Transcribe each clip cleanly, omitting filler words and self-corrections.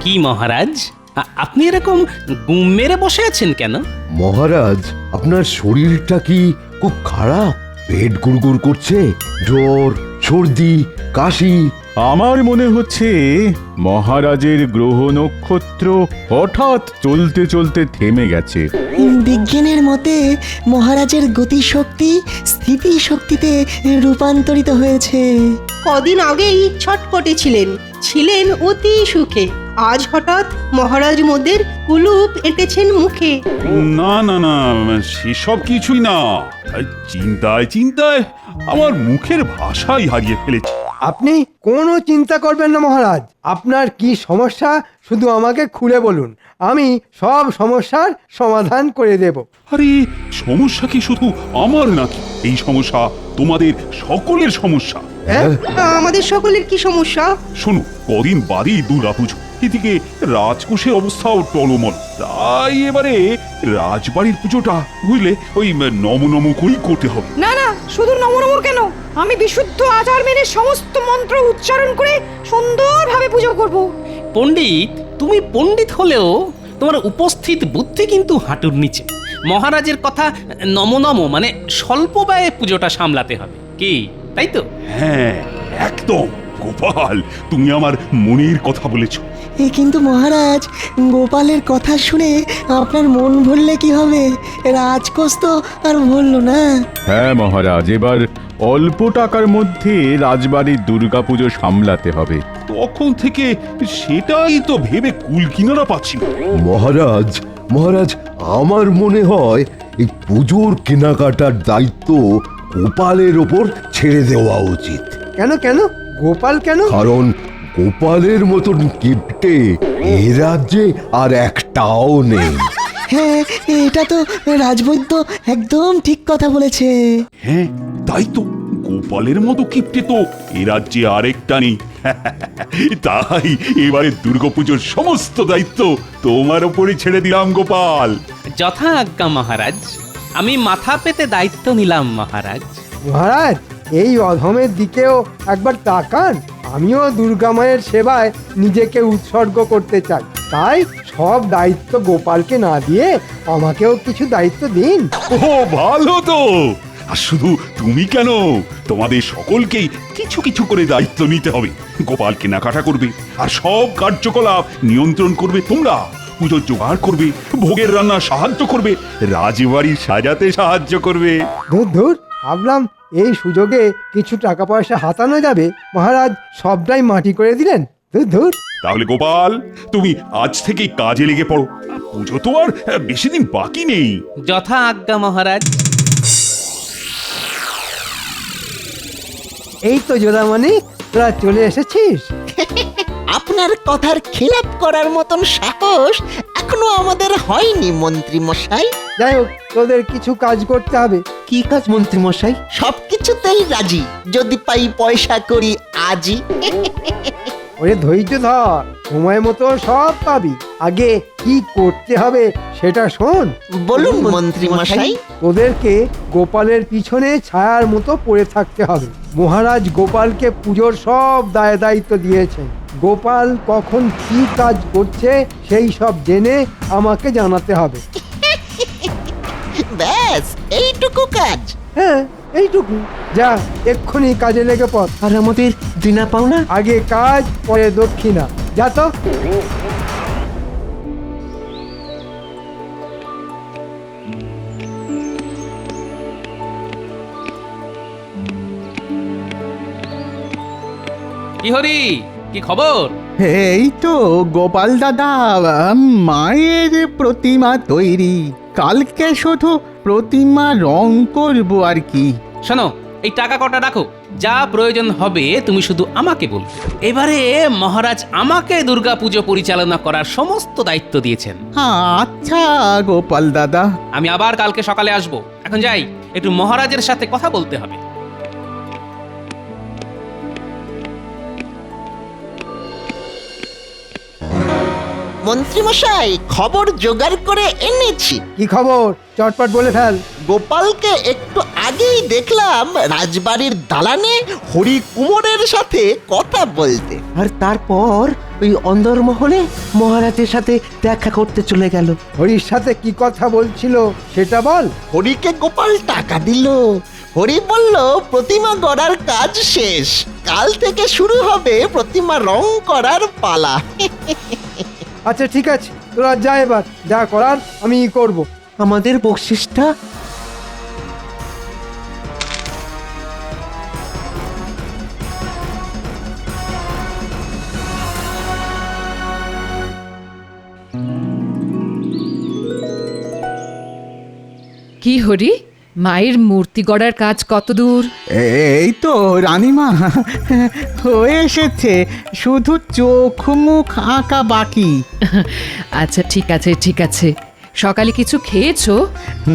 কি মহারাজ, আপনি এরকম গুম মেরে বসে আছেন কেন? মহারাজ, আপনার শরীরটা কি খুব খারাপ? পেট গুড়গুড় করছে, জ্বর, সর্দি, কাশি? আমার মনে হচ্ছে মহারাজের গ্রহ নক্ষত্র হঠাৎ চলতে চলতে থেমে গেছে। বিজ্ঞানের মতে মহারাজের গতিশক্তি স্থিতিশক্তিতে রূপান্তরিত হয়েছে। কদিন আগেই ছটপটে ছিলেন অতি সুখে। আজ হঠাৎ মহারাজ মোদের কুলুপ এঁটেছেন মুখে। না না না, সেসব কিছুই না। চিন্তায় চিন্তায় আমার মুখের ভাষাই হারিয়ে ফেলেছি। আপনি কোনো চিন্তা করবেন না মহারাজ। আপনার কি সমস্যা শুধু আমাকে খুলে বলুন, আমি সব সমস্যার সমাধান করে দেব। আরে সমস্যা কি শুধু আমার নাকি? এই সমস্যা তোমাদের সকলের সমস্যা। হ্যাঁ? আমাদের সকলের কি সমস্যা? শোনো, কদিন বাদেই দুর্গাপুজো, এদিকে রাজকোষের অবস্থাও টলমল। তাই এবারে রাজবাড়ির পুজোটা বুঝলে ওই নম নম করেই করতে হবে। না না, শুধু নমনমর কেন, আমি বিশুদ্ধ আচার মেনে সমস্ত মন্ত্র উচ্চারণ করে সুন্দরভাবে পুজো করব। পণ্ডিত, তুমি পণ্ডিত হলেও তোমার উপস্থিত বুদ্ধি কিন্তু হাঁটুর নিচে। মহারাজের কথা নম নম মানে স্বল্প ব্যয়ে পুজোটা সামলাতে হবে, কি তাই তো? হ্যাঁ একদম। গোপাল, তুমি আমার মনের কথা বলেছো। কিন্তু মহারাজ, গোপালের কথা শুনে আপনার মন ভরলে কি হবে? রাজকোষ তো আর ভরল না। হ্যাঁ মহারাজ, এবার অল্প টাকার মধ্যে রাজবাড়ির দুর্গাপুজো সামলাতে হবে। তখন থেকে সেটাই তো ভেবে কুল কিনারা পাচ্ছি না। মহারাজ, মহারাজ, আমার মনে হয় এই পুজোর কেনাকাটার দায়িত্ব গোপালের ওপর ছেড়ে দেওয়া উচিত। কেন কেন? গোপাল কেন? কারণ গোপালের মতন কিপ্টে এ রাজ্যে আর একটাও নেই। হ্যাঁ, এটা তো রাজবৈদ্য একদম ঠিক কথা বলেছে। হ্যাঁ তাই তো, গোপালের মতো কিপ্টে তো এ রাজ্যে আরেকটা নেই। তাই এবারে দুর্গাপুজোর সমস্ত দায়িত্ব তোমার উপরে ছেড়ে দিলাম গোপাল। যথা আজ্ঞা মহারাজ, আমি মাথা পেতে দায়িত্ব নিলাম মহারাজ। মহারাজ, এই অধমের দিকেও একবার তাকান। আমিও দুর্গা মায়ের সেবায় নিজেকে উৎসর্গ করতে চাই। তাই সব দায়িত্ব গোপালকে না দিয়ে আমাকেও কিছু দায়িত্ব দিন। ও ভালো তো। আর শুধু তুমি কেন, তোমাদের সকলকেই কিছু কিছু করে দায়িত্ব নিতে হবে। গোপাল কেনাকাটা করবে, আর সব কার্যকলাপ নিয়ন্ত্রণ করবে তোমরা। পুজোর জোগাড় করবে, ভোগের রান্না সাহায্য করবে, রাজবাড়ি সাজাতে সাহায্য করবে। ধুর ধুর, ভাবলাম এই সুযোগে কিছু টাকা পয়সা হাতানো যাবে, মহারাজ সবটাই মাটি করে দিলেন। ধুর ধুর। তাহলে গোপাল, তুমি আজ থেকেই কাজে লেগে পড়ো। পুজো তো আর বেশি দিন বাকি নেই। যথা আজ্ঞা মহারাজ। এই তো যোদামণি, তোরা চলে এসেছিস। আপনার কথার খিলাপ করার মতন সাহস এখনো আমাদের হয়নি মন্ত্রী মশাই। যাই হোক, তোদের কিছু কাজ করতে হবে। কি কাজ মন্ত্রী মশাই? সবকিছুতেই রাজি, যদি পাই পয়সা করি আজই। ওরে ধৈর্য ধর, সময় মতো সব পাবি। আগে কি করতে হবে সেটা শোন। বলুন মন্ত্রী মশাই। তোদেরকে গোপালের পিছনে ছায়ার মতো পড়ে থাকতে হবে। মহারাজ গোপালকে পুজোর সব দায় দায়িত্ব দিয়েছেন। গোপাল কখন কি কাজ করছে সেই সব জেনে আমাকে জানাতে হবে। ব্যাস এইটুকু কাজ? হ্যাঁ, এইটুকু। যা, এক্ষুনি কাজে লেগে পড়। আর আমাদের দিনা পাওনা? আগে কাজ, পরে দক্ষিণা। যা তো। কি হরি, কি খবর? এই তো গোপাল দাদা, মায়ের প্রতিমা তৈরি। কালকে শুধু প্রতিমা রং করব আর কি। শোনো, এই টাকা কটা রাখো, যা প্রয়োজন হবে তুমি শুধু আমাকে বলবে। এবারে মহারাজ আমাকে দুর্গাপুজো পরিচালনা করার সমস্ত দায়িত্ব দিয়েছেন। আচ্ছা গোপাল দাদা। আমি আবার কালকে সকালে আসব। এখন যাই, একটু মহারাজের সাথে কথা বলতে হবে। মন্ত্রীমশাই খবর জোগাড় করে এনেছি। কি খবর চটপট বলে ফেল। গোপালকে একটু আগেই দেখলাম রাজবাড়ির দালানে হরি কুমোরের সাথে কথা বলতে। আর তারপর ওই অন্দরমহলে মহারাজের সাথে দেখা করতে চলে গেল। হরির সাথে কি কথা বলছিল সেটা বল। হরিকে গোপাল টাকা দিল। হরি বলল প্রতিমা গড়ার কাজ শেষ, কাল থেকে শুরু হবে প্রতিমা রং করার পালা। আচ্ছা ঠিক আছে, তোরা যা, এবার যা করার আমি করব। আমাদের বকশিসটা? কি হরি, মায়ের মূর্তি গড়ার কাজ কত দূর? এই তো রানীমা, হয়ে এসেছে, শুধু চোখ মুখ আঁকা বাকি। আচ্ছা ঠিক আছে ঠিক আছে, সকালে কিছু খেয়েছো?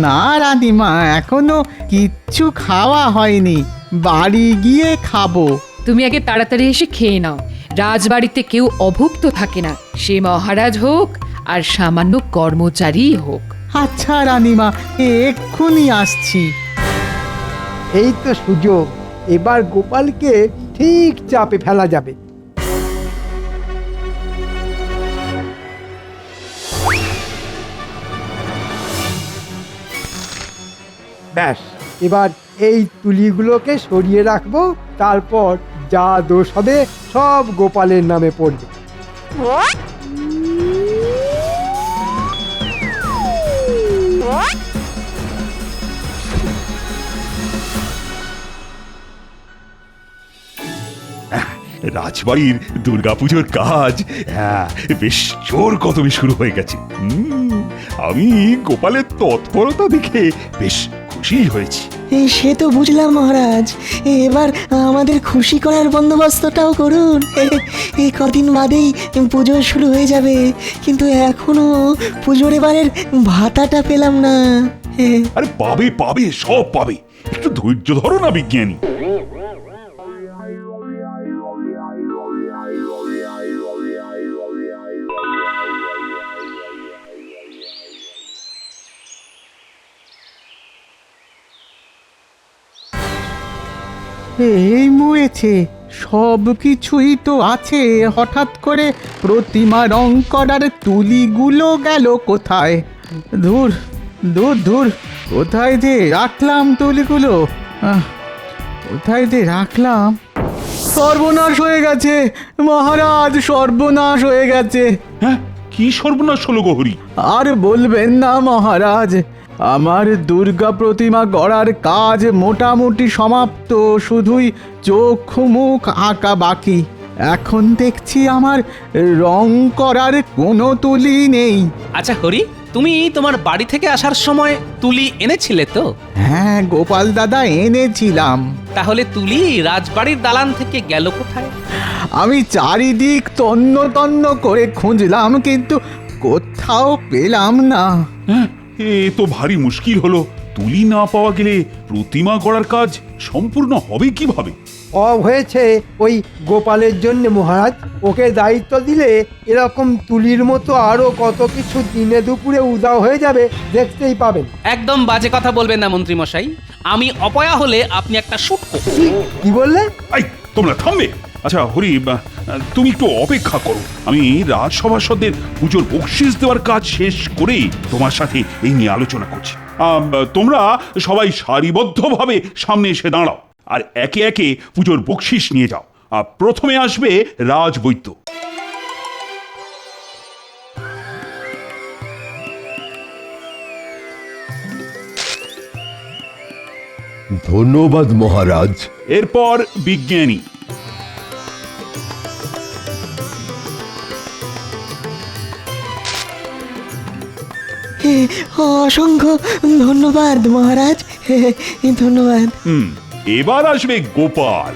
না রানীমা, এখনো কিচ্ছু খাওয়া হয়নি, বাড়ি গিয়ে খাবো। তুমি আগে তাড়াতাড়ি এসে খেয়ে নাও। রাজবাড়িতে কেউ অভুক্ত থাকে না, সে মহারাজ হোক আর সামান্য কর্মচারী হোক। আচ্ছা রানীমা, এক্ষুনি আসছি। এই তো সুযোগ, এবার গোপালকে ঠিক চাপে ফেলা যাবে। ব্যাস, এবার এই তুলিগুলোকে সরিয়ে রাখবো, তারপর যা দোষ হবে সব গোপালের নামে পড়বে। রাজবাড়ির দুর্গাপুজোর কাজ বেশ জোর কদমে শুরু হয়ে গেছে। আমি গোপালের তৎপরতা দেখে বেশ খুশি হয়েছি। সে তো বুঝলাম মহারাজ, এবার আমাদের খুশি করার বন্দোবস্তটাও করুন। এই কদিন বাদেই পুজো শুরু হয়ে যাবে, কিন্তু এখনো পুজোর এবারের ভাতাটা পেলাম না। আরে পাবে পাবে, সব পাবে, একটু ধৈর্য ধরো না বিজ্ঞানী। এই মুয়েছে, সব কিছুই তো আছে, হঠাৎ করে প্রতিমা রং করার তুলিগুলো গেল কোথায়? ধুর ধুর ধুর, কোথায় যে রাখলাম তুলিগুলো? কোথায় যে রাখলাম? সর্বনাশ হয়ে গেছে মহারাজ, সর্বনাশ হয়ে গেছে। হ্যাঁ, কি সর্বনাশ হলো গহরি? আর বলবেন না মহারাজ, আমার দুর্গা প্রতিমা গড়ার কাজ মোটামুটি সমাপ্ত, শুধুই চোখ মুখ আঁকা বাকি। এখন দেখছি আমার রং করার কোনো তুলি নেই। আচ্ছা হরি, তুমি তোমার বাড়ি থেকে আসার সময় তুলি এনেছিলে তো? হ্যাঁ গোপাল দাদা, এনেছিলাম। তাহলে তুলি রাজবাড়ির দালান থেকে গেল কোথায়? আমি চারিদিক তন্ন তন্ন করে খুঁজলাম, কিন্তু কোথাও পেলাম না। হ্যাঁ, এ তো ভারী মুশকিল হলো। তুলি না পাওয়া গেলে প্রতিমা গড়ার কাজ সম্পূর্ণ হবে কিভাবে? হয়েছে ওই গোপালের জন্য মহারাজ। ওকে দায়িত্ব দিলে এরকম তুলির মতো আরো কত কিছু দিনে দুপুরে উদাও হয়ে যাবে, দেখতেই পাবেন। একদম বাজে কথা বলবেন না মন্ত্রী মশাই, আমি অপয়া হলে আপনি একটা শুটকো। কি বললে? এই, তোমরা থামবে। আচ্ছা হরি, তুমি একটু অপেক্ষা করো, আমি রাজসভাসদের পুজোর বকশিস দেওয়ার কাজ শেষ করেই তোমার সাথে এই নিয়ে আলোচনা করছি। তোমরা সবাই সারিবদ্ধভাবে সামনে এসে দাঁড়াও আর একে একে পুজোর বকশিস নিয়ে যাও। প্রথমে আসবে রাজবৈদ্য। ধন্যবাদ মহারাজ। এরপর বিজ্ঞানী। অসংখ্য ধন্যবাদ মহারাজ, ধন্যবাদ। এবার আসবে গোপাল।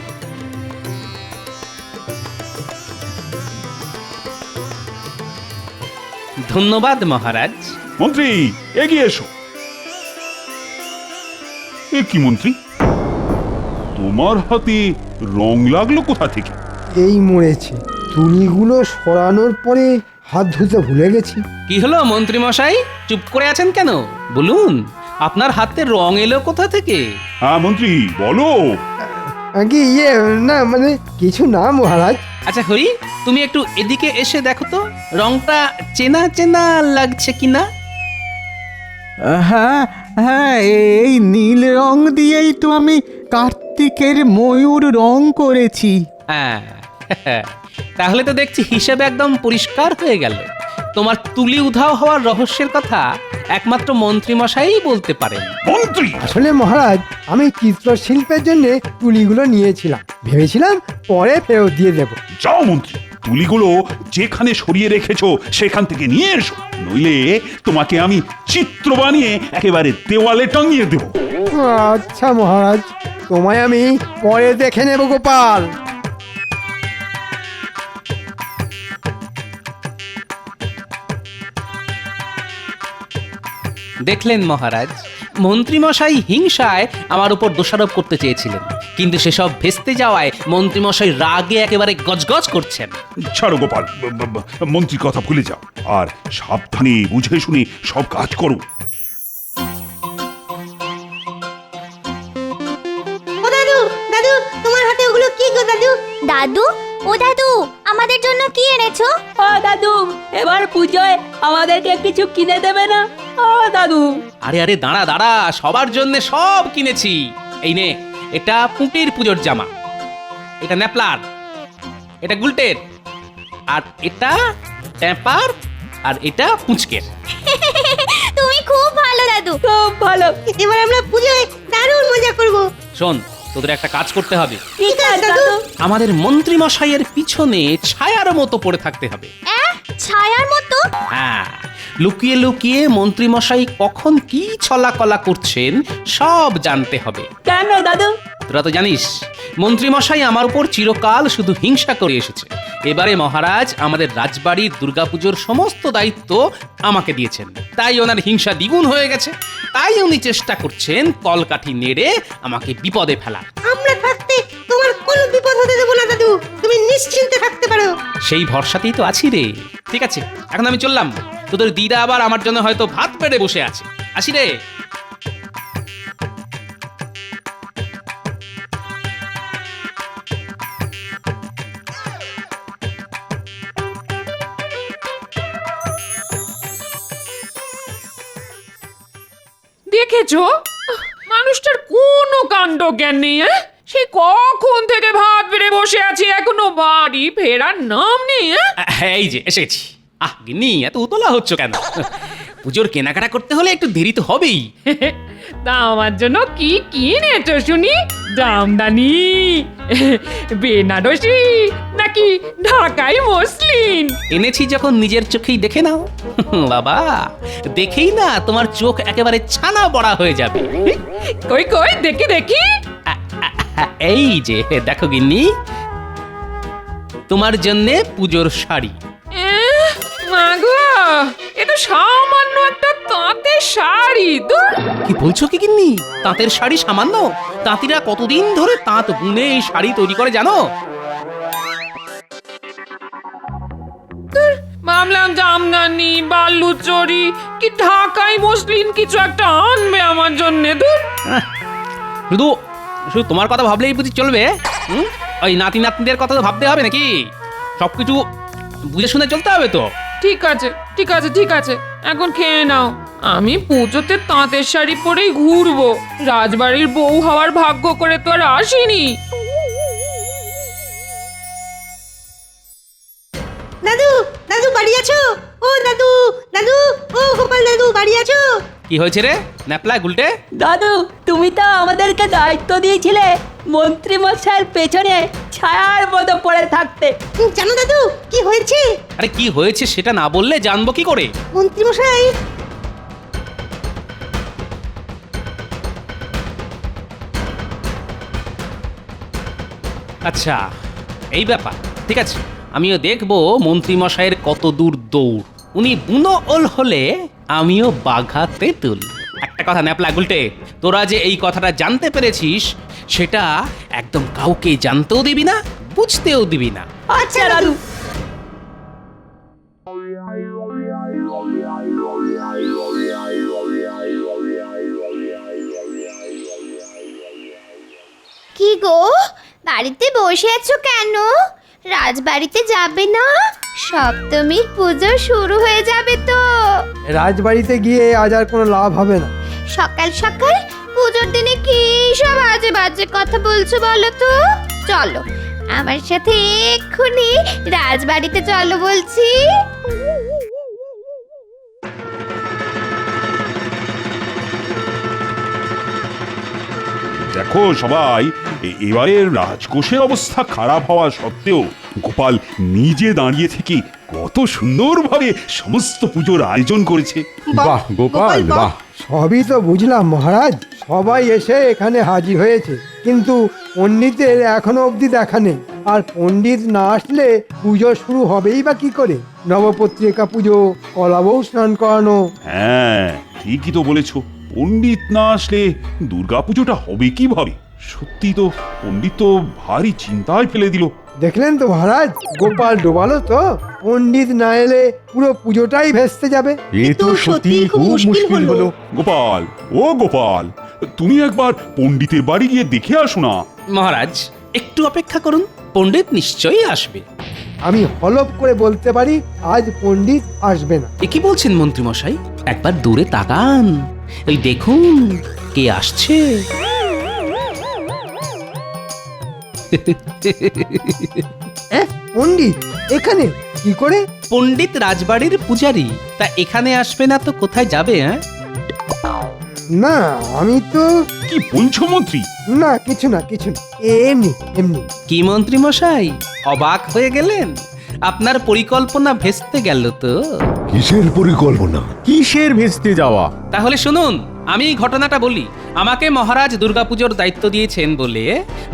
ধন্যবাদ মহারাজ। মন্ত্রী এগিয়ে এসো। এ কি মন্ত্রী, তোমার হাতে রং লাগলো কোথা থেকে? এই মরেছে, তুলিগুলো সরানোর পরে হাত ধুতে ভুলে গেছি। কি হলো মন্ত্রী মশাই, চুপ করে আছেন কেন? বলুন, আপনার হাতে রং এলো কোথা থেকে? হ্যাঁ মন্ত্রী, বলো। আগে না মানে কিছু না মহারাজ। আচ্ছা হরি, তুমি একটু এদিকে এসে দেখো তো রংটা চেনা চেনা লাগছে কিনা। হ্যাঁ হ্যাঁ, এই নীল রং দিয়েই তো আমি কার্তিকের ময়ূর রং করেছি। হ্যাঁ, তাহলে তো দেখছি হিসেবে একদম পরিষ্কার হয়ে গেল। তোমার তুলি উধাও হওয়ার রহস্যের কথা একমাত্র মন্ত্রী মশাই বলতে পারেন। মন্ত্রী, আসলে মহারাজ, আমি চিত্রশিল্পের জন্য তুলিগুলো নিয়েছিলাম, ভেবেছিলাম পরে ফেরত দিয়ে দেব। যাও মন্ত্রী, তুলিগুলো যেখানে সরিয়ে রেখেছো সেখান থেকে নিয়ে এসো, নইলে তোমাকে আমি চিত্র বানিয়ে একেবারে দেওয়ালে টাঙিয়ে দেব। আচ্ছা মহারাজ, তোমায় আমি পরে দেখে নেব গোপাল। দেখলেন মহারাজ, মন্ত্রীমশাই হিংসায় আমার উপর দোষারোপ করতে চেয়েছিলেন, কিন্তু সেসব ভেস্তে যাওয়ায় মন্ত্রীমশাই রাগে একেবারে গজগজ করছেন। ছাড়ো গোপাল, মন্ত্রীর কথা ভুলে যাও, আর সাবধানে বুঝে শুনে সব কাজ করো। ও দাদু, দাদু তোমার হাতে ওগুলো কি গো দাদু? দাদু, ও দাদু, আমাদের জন্য কি এনেছো? ও দাদু, এবার পুজোয় আমাদেরকে কিছু কিনে দেবে না? ও দাদু। আরে আরে দাঁড়া দাঁড়া, সবার জন্য সব কিনেছি। এই নে, এটা পুঁটির পুজোর জামা, এটা ন্যাপলার, এটা গুলটের, আর এটা ট্যাপার, আর এটা পুঁচকের। তুমি খুব ভালো দাদু, খুব ভালো। এবার আমরা পুজোয় দারুণ মজা করব। শোন, তোদের একটা কাজ করতে হবে। ঠিক আছে দাদু। আমাদের মন্ত্রী মশাইয়ের পিছনে ছায়ার মতো পড়ে থাকতে হবে। ছায়ার মতো? হ্যাঁ, লুকিয়ে লুকিয়ে মন্ত্রী মশাই কখন কি ছলাকলা করছেন সব জানতে হবে। কেন দাদু? তোরা তো জানিস মন্ত্রী মশাই আমার উপর চিরকাল শুধু হিংসা করে এসেছে। এবারে মহারাজ আমাদের রাজবাড়ির দুর্গাপুজোর সমস্ত দায়িত্ব আমাকে দিয়েছেন, তাই ওনার হিংসা দ্বিগুণ হয়ে গেছে। তাই উনি চেষ্টা করছেন কলকাঠি নেড়ে আমাকে বিপদে ফেলার। আমরা থাকতে তোমার কোনো বিপদ হতে দেব না দাদু, তুমি নিশ্চিন্তে থাকতে পারো। সেই ভরসাতেই তো আছি রে। ঠিক আছে, এখন আমি চললাম। তোদের দিদা আবার আমার জন্য হয়তো ভাত পেড়ে বসে আছে। আসি রে। দেখেছো, মানুষটার কোনো কাণ্ড জ্ঞান নেই। সে কখন থেকে ভাত বেড়ে বসে আছে, এখনো বাড়ি ফেরার নাম নেই। এই যে এসেছি। আহ গিন্নি, এত উতলা হচ্ছ কেন? পুজোর কেনাকাটা করতে হলে একটু দেরি তো হবেই। তা আমার জন্য কি কিনেছো শুনি? জামদানি, বেনারসি, নাকি ঢাকাই মসলিন? এনেছি যখন নিজের চোখেই দেখে নাও। বাবা, দেখেই না তোমার চোখ একেবারে ছানা বড়া হয়ে যাবে। কই কই দেখি দেখি। এই যে দেখো গিন্নি, তোমার জন্যে পুজোর শাড়ি। মাগো, এ তো সামান্য একটা তাঁতের শাড়ি। কি বলছো কি গিন্নি? তাঁতের শাড়ি সামান্য? তাঁতিরা কতদিন ধরে তাঁত বুনে এই শাড়ি তৈরি করে জানো? ভাবলাম জামদানি, বালুচরি কি ঢাকাই মসলিন কিছু একটা আনবে আমার জন্য। শুধু শুধু তোমার কথা ভাবলেই বুঝি চলবে? ওই নাতি নাতনিদের কথা তো ভাবতে হবে নাকি? সবকিছু বুঝে শুনে চলতে হবে তো। ঠিক আছে ঠিক আছে ঠিক আছে, এখন খেয়ে নাও। আমি পুজোতে তাঁতের শাড়ি পরেই ঘুরবো, রাজবাড়ির বউ হওয়ার ভাগ্য করে তো আর আসিনি। দাদু, দাদু বাড়ি আছো? ও দাদু, দাদু, ও গোপাল দাদু বাড়ি আছো? কি হয়েছে রে ন্যাপলা গুলটে? দাদু, তুমি তো আমাদেরকে দায়িত্ব দিয়েছিলে মন্ত্রী মশাইয়ের পেছনে ছায়ার মতো পড়ে থাকতে। জানো দাদু কি হয়েছে? আরে কি হয়েছে সেটা না বললে জানবো কি করে? মন্ত্রী মশাই আচ্ছা, এই ব্যাপার। ঠিক আছে, আমিও দেখবো মন্ত্রী মশাইয়ের কত দূর দৌড়। উনি বুনো ওল হলে আমিও বাঘা তেঁতুল। একটা কথা ন্যাপলা গুলটে, তোরা যে এই কথাটা জানতে পেরেছিস সেটা একদম কাউকে জানতেও দিবি না, বুঝতেও দিবি না। আচ্ছা দাদু। বাড়িতে বসে আছো কেন? রাজবাড়িতে যাবে না? সপ্তমীর পুজো শুরু হয়ে যাবে তো। রাজবাড়িতে গিয়ে আজ আর কোনো লাভ হবে না। সকাল সকাল পুজোর দিনে কি সব বাজে বাজে কথা বলছো বলো তো? চলো আমার সাথে এক্ষুনি রাজবাড়িতে চলো বলছি। দেখো সবাই, এবারের রাজকোষের অবস্থা খারাপ হওয়া সত্ত্বেও গোপাল নিজে দাঁড়িয়ে থেকে কত সুন্দরভাবে সমস্ত পুজোর আয়োজন করেছে। বাহ গোপাল বাহ। সবই তো বুঝলাম মহারাজ, সবাই এসে এখানে হাজির হয়েছে, কিন্তু পণ্ডিতের এখনো অবধি দেখা নেই। আর পণ্ডিত না আসলে পুজো শুরু হবেই বা কি করে? নবপত্রিকা পুজো, কলাবউ স্নান করানো। হ্যাঁ, ঠিকই তো বলেছ। পণ্ডিত না আসলে দুর্গাপুজোটা হবে কিভাবে? সত্যি তো, পণ্ডিত তো ভারী চিন্তায় ফেলে দিল। দেখলেন তো মহারাজ, গোপাল ডোবালো তো। পণ্ডিত না এলে পুরো পুজোটাই ভেস্তে যাবে। এ তো সত্যি খুব মুশকিল হলো। গোপাল, ও গোপাল, তুমি একবার পণ্ডিতের বাড়ি গিয়ে দেখে আসো না। মহারাজ একটু অপেক্ষা করুন, পণ্ডিত নিশ্চয়ই আসবে। আমি হলপ করে বলতে পারি আজ পণ্ডিত আসবে না। এ কি বলছেন মন্ত্রী মশাই? একবার দূরে তাকান, ওই দেখুন কে আসছে। পণ্ডিত এখানে কি করে? পণ্ডিত রাজবাড়ির পূজারী, তা এখানে আসবে না তো কোথায় যাবে? হ্যাঁ, না আমি তো কি বলছো মন্ত্রী? না, কিছু না কিছু না, এমনি এমনি। কি মন্ত্রী মশাই অবাক হয়ে গেলেন? আপনার পরিকল্পনা ভেস্তে গেল তো? কিসের পরিকল্পনা? কিসের ভেস্তে যাওয়া? তাহলে শুনুন, আমি ঘটনাটা বলি। আমাকে মহারাজ দুর্গাপুজোর দায়িত্ব দিয়েছেন বলে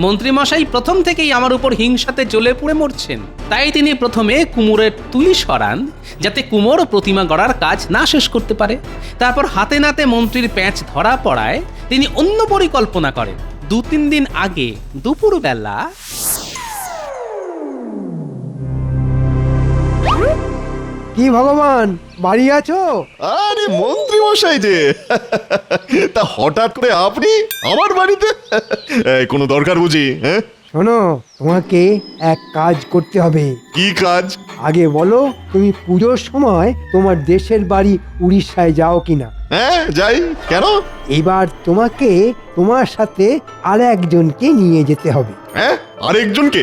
মন্ত্রী মশাই প্রথম থেকেই আমার উপর হিংসাতে জ্বলে পুড়ে মরছেন। তাই তিনি প্রথমে কুমোরের তুলি সরান, যাতে কুমোর প্রতিমা গড়ার কাজ না শেষ করতে পারে। তারপর হাতে নাতে মন্ত্রীর প্যাঁচ ধরা পড়ায় তিনি অন্য পরিকল্পনা করেন। 2-3 দিন আগে দুপুরবেলা কি ভগবান, বাড়ি আছো? আরে মন্ত্রী মশাই যে, তা হঠাৎ করে আপনি আমার বাড়িতে? কোনো দরকার বুঝি? হ্যাঁ শোনো, তোমাকে এক কাজ করতে হবে। কি কাজ? আগে বলো, তুমি পুজোর সময় তোমার দেশের বাড়ি উড়িষ্যায় যাও কিনা? হ্যাঁ যাই। কেন? এবার তোমাকে তোমার সাথে আর একজনকে নিয়ে যেতে হবে। হ্যাঁ, আরেকজনকে?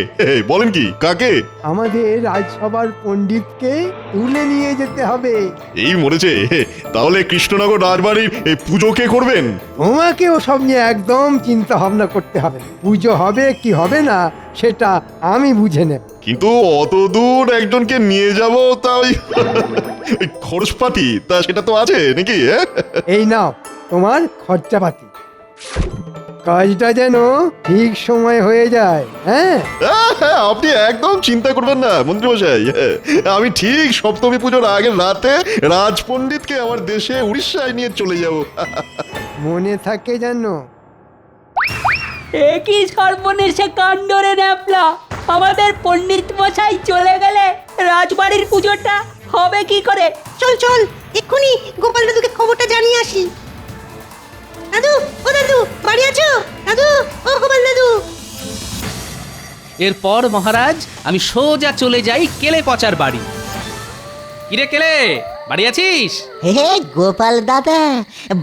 বলেন কি, কাকে? আমাদের রাজসভার পণ্ডিতকে তুলে নিয়ে যেতে হবে। এই মরেছে। তাহলে কৃষ্ণনগর রাজবাড়ির পুজো কে করবেন? তোমাকে ওসব নিয়ে একদম চিন্তা ভাবনা করতে হবে না। পুজো হবে কি হবে না সেটা আমি বুঝে নেব। কিন্তু অত দূর একজনকে নিয়ে যাব, তা ওই খরচপাতি তা সেটা তো আছে নাকি? এই নাও তোমার খরচাপাতি। কাজটা যেন ঠিক সময় হয়ে যায়। হ্যাঁ, আপনি একদম চিন্তা করবেন না মন্ত্রী মশাই। আমি ঠিক সপ্তমী পুজোর আগের রাতে রাজ পণ্ডিতকে আমার দেশে উড়িষ্যায় নিয়ে চলে যাব। মনে থাকে যেন। এ কি সর্বনেশে কাণ্ড রে ন্যাপলা! আমাদের পণ্ডিত মশাই চলে গেলে রাজবাড়ির পুজোটা হবে কি করে? চল চল, এক্ষুনি গোপাল দাদুকে খবরটা জানিয়ে আসি। দাদু, ও দাদু, বাড়ি আছো? দাদু, ও গোপাল দাদু। এরপর মহারাজ আমি সোজা চলে যাই কেলে পচার বাড়ি। কিরে কেলে, বাড়ি আছিস? হে গোপাল দাদা,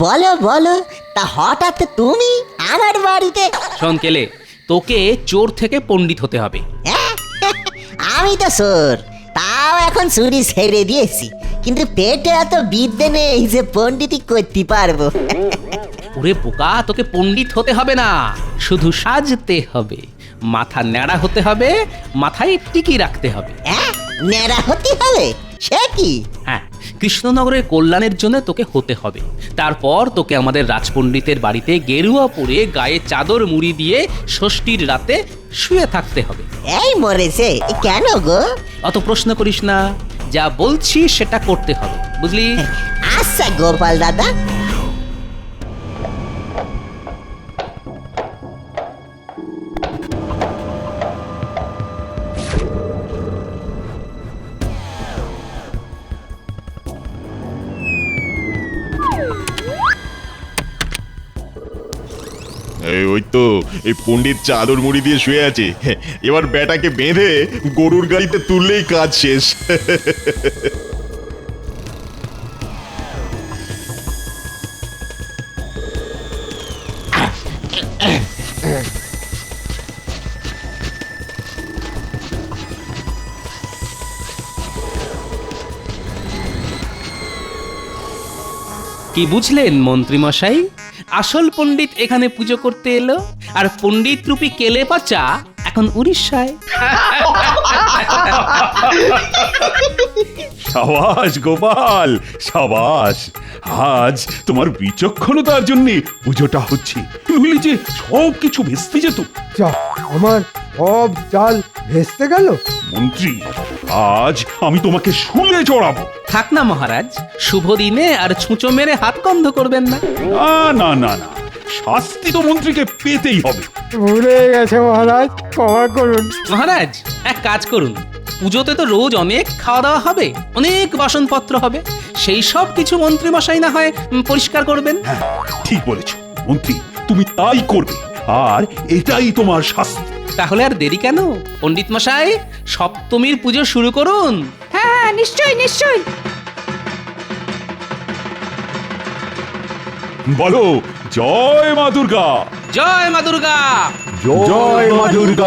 বলো বলো, তা হঠাৎ তুমি আমার বাড়িতে? শোন কেলে, তোকে চোর থেকে পণ্ডিত হতে হবে। আমি তো চোর, তাও এখন চুরি ছেড়ে দিয়েছি, কিন্তু পেটে এত বিদ্যে নেই যে পণ্ডিতই করতে পারবো। ওরে বোকা, তোকে পণ্ডিত হতে হবে না, শুধু সাজতে হবে। মাথা ন্যাড়া হতে হবে, মাথায় টিকি রাখতে হবে। ন্যাড়া হতে হবে? সে কি? হ্যাঁ, কৃষ্ণনগরের কল্যাণের জন্য তোকে হতে হবে। তারপর তোকে আমাদের রাজপণ্ডিতের বাড়িতে গেরুয়া পরে গায়ে চাদর মুড়ি দিয়ে ষষ্ঠীর রাতে শুয়ে থাকতে হবে। এই মরেছে কেন গো? অত প্রশ্ন করিস না, যা বলছি সেটা করতে হবে, বুঝলি? আচ্ছা গোপাল দাদা। ওই তো এই পণ্ডিত চাদর মুড়ি দিয়ে শুয়ে আছে, এবার বেটাকে বেঁধে গরুর গাড়িতে তুললেই কাজ শেষ। কি বুঝলেন মন্ত্রী মশাই? আসল পণ্ডিত এখানে পুজো করতে এলো, আর পণ্ডিত রূপী কেলে পচা এখন উড়িষ্যায়। সাবাস গোপাল, সাবাস। আজ তোমার বিচক্ষণতার জন্য পুজোটা হচ্ছে, নইলে যে সব কিছু ভেস্তে যেত। যা, আমার সব জাল ভেস্তে গেল। মন্ত্রী, আজ আমি তোমাকে শুলে চড়াবো। থাক না মহারাজ, শুভ দিনে আর ছুঁচো মেরে হাত বন্ধ করবেন না। না না না, শাস্তি তো মন্ত্রীকে পেতেই হবে। ভুলে গেছে মহারাজ, ক্ষমা করুন। মহারাজ এক কাজ করুন, পুজোতে তো রোজ অনেক খাওয়া দাওয়া হবে, অনেক বাসনপত্র হবে, সেই সব কিছু মন্ত্রী মশাই না হয় পরিষ্কার করবেন। হ্যাঁ, ঠিক বলেছ মন্ত্রী, তুমি তাই করবে, আর এটাই তোমার শাস্তি। তাহলে আর দেরি কেন, পণ্ডিত মশাই সপ্তমীর পুজো শুরু করুন। হ্যাঁ নিশ্চয়ই নিশ্চয়ই। বলো জয় মা দুর্গা। জয় মা দুর্গা। জয় মা দুর্গা।